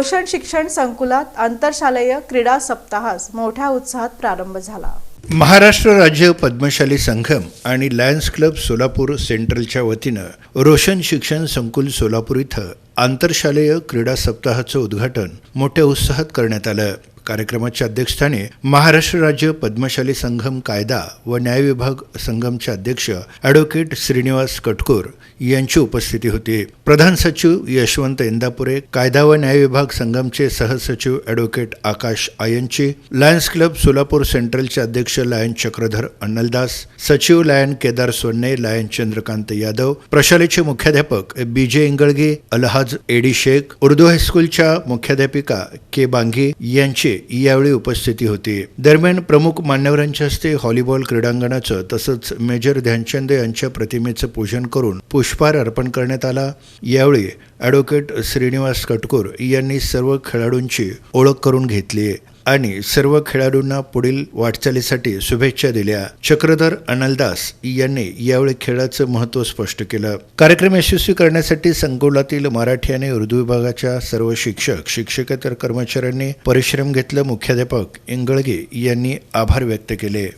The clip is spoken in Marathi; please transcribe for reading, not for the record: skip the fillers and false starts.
रोशन शिक्षण संकुलात आंतरशालेय क्रीडा सप्ताहास मोठ्या उत्साहात प्रारंभ झाला। महाराष्ट्र राज्य पद्मशाली संघम आणि लायन्स क्लब सोलापूर सेंट्रलच्या वतीनं रोशन शिक्षण संकुल सोलापूर इथं आंतरशालेय क्रीडा सप्ताहाचं उद्घाटन मोठ्या उत्साहात करण्यात आलं। कार्यक्रमाच्या अध्यक्षस्थानी महाराष्ट्र राज्य पद्मशाली संघम कायदा व न्याय विभाग संघमचे अध्यक्ष ॲडव्होकेट श्रीनिवास कटकोर यांची उपस्थिती होती। प्रधान सचिव यशवंत इंदापुरे, कायदा व न्याय विभाग संघमचे सहसचिव ॲडव्होकेट आकाश आयंची, लायन्स क्लब सोलापूर सेंट्रलचे अध्यक्ष लायन चक्रधर अन्नलदास, सचिव लायन केदार सोन्ने, लायन चंद्रकांत यादव, प्रशालेचे मुख्याध्यापक बीजे इंगळगे, अलहाज एडी शेख, उर्दू हायस्कूलच्या मुख्याध्यापिका के बांगी यांची यावेळी उपस्थिती होती। दरम्यान प्रमुख मान्यवरांच्या हस्ते व्हॉलीबॉल क्रीडांगणाचं तसंच मेजर ध्यानचंद यांच्या प्रतिमेचं पूजन करून पुष्पहार अर्पण करण्यात आला। यावेळी ॲडव्होकेट श्रीनिवास कटकोर यांनी सर्व खेळाडूंची ओळख करून घेतली आणि सर्व खेळाडूंना पुढील वाटचालीसाठी शुभेच्छा दिल्या। चक्रधर अन्नलदास यांनी यावेळी खेळाचं महत्त्व स्पष्ट केलं। कार्यक्रम यशस्वी करण्यासाठी संकुलातील मराठी आणि उर्दू विभागाच्या सर्व शिक्षक, शिक्षकेतर कर्मचाऱ्यांनी परिश्रम घेतले। मुख्याध्यापक इंगळगे यांनी आभार व्यक्त केले।